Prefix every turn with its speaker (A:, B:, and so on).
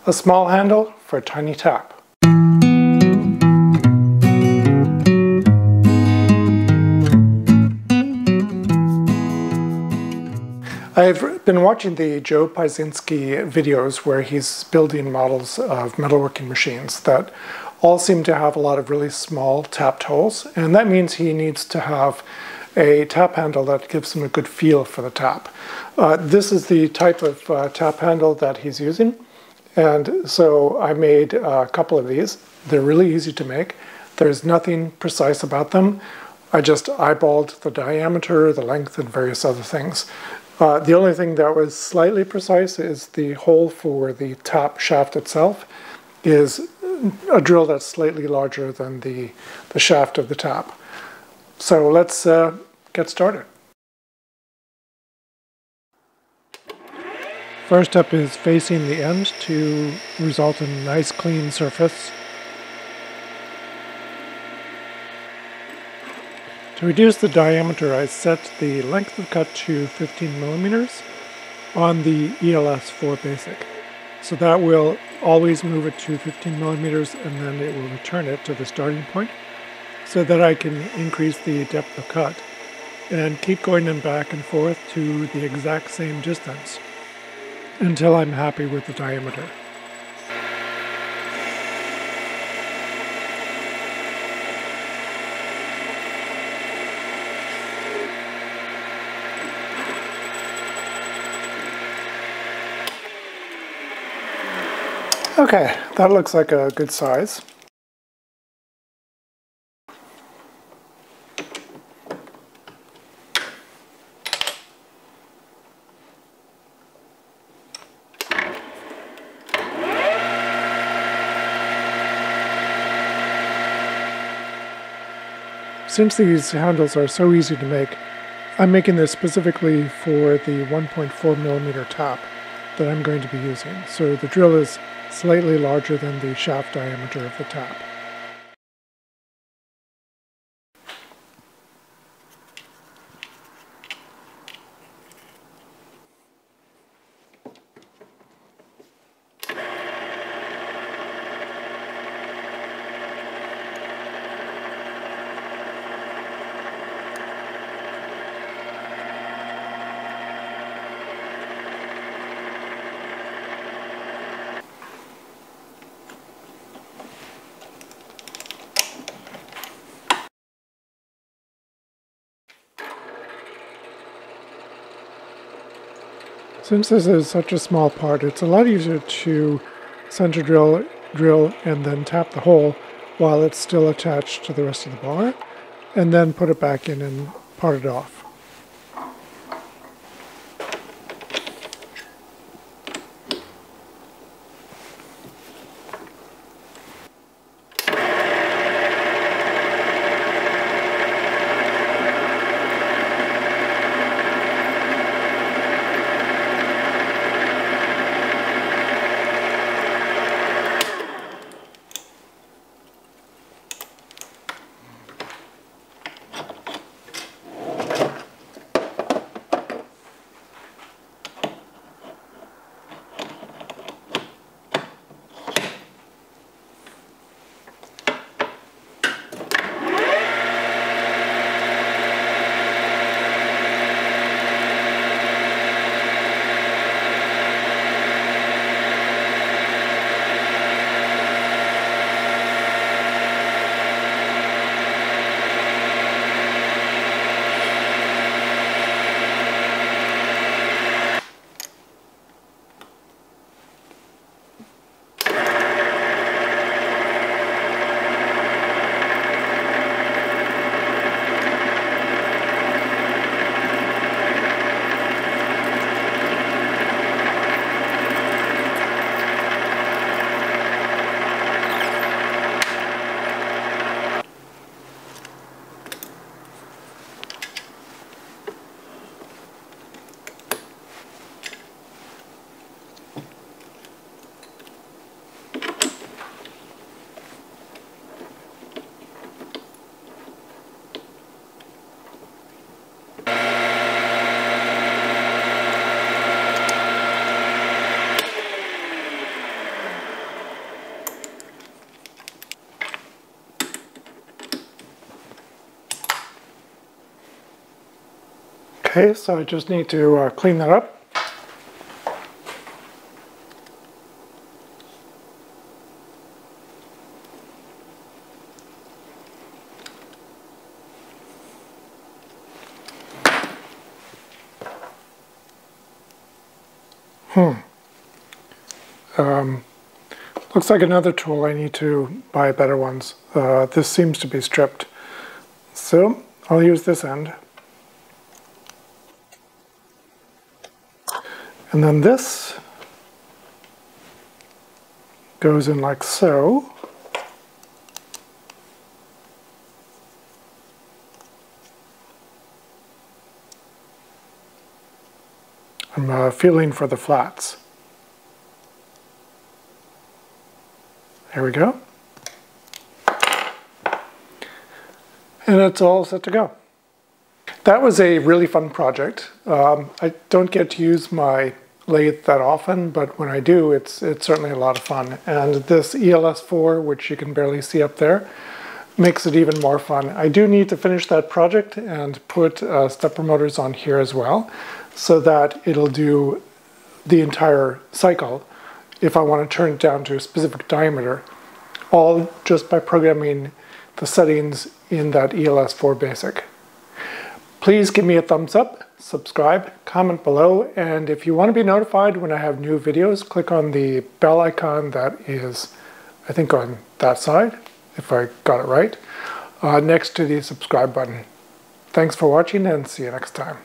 A: A small handle for a tiny tap. I've been watching the Joe Piesinski videos where he's building models of metalworking machines that all seem to have a lot of really small tapped holes, and that means he needs to have a tap handle that gives him a good feel for the tap. This is the type of tap handle that he's using, and so I made a couple of these. They're really easy to make. There's nothing precise about them. I just eyeballed the diameter, the length, and various other things. The only thing that was slightly precise is the hole for the tap shaft itself is a drill that's slightly larger than the shaft of the tap. So let's get started. First step is facing the end to result in a nice clean surface. To reduce the diameter, I set the length of cut to 15 millimeters on the ELS 4 Basic. So that will always move it to 15 millimeters and then it will return it to the starting point so that I can increase the depth of cut and keep going them back and forth to the exact same distance until I'm happy with the diameter. Okay, that looks like a good size. Since these handles are so easy to make, I'm making this specifically for the 1.4 millimeter tap that I'm going to be using. So the drill is slightly larger than the shaft diameter of the tap. Since this is such a small part, it's a lot easier to center drill and then tap the hole while it's still attached to the rest of the bar, and then put it back in and part it off. Okay, so I just need to clean that up. Looks like another tool. I need to buy better ones. This seems to be stripped. So I'll use this end. And then this goes in like so. I'm feeling for the flats. There we go. And it's all set to go. That was a really fun project. I don't get to use my lathe that often, but when I do, it's certainly a lot of fun. And this ELS4, which you can barely see up there, makes it even more fun. I do need to finish that project and put stepper motors on here as well, so that it'll do the entire cycle if I want to turn it down to a specific diameter, all just by programming the settings in that ELS4 basic. Please give me a thumbs up, subscribe, comment below, and if you want to be notified when I have new videos, click on the bell icon that is, I think, on that side, if I got it right, next to the subscribe button. Thanks for watching and see you next time.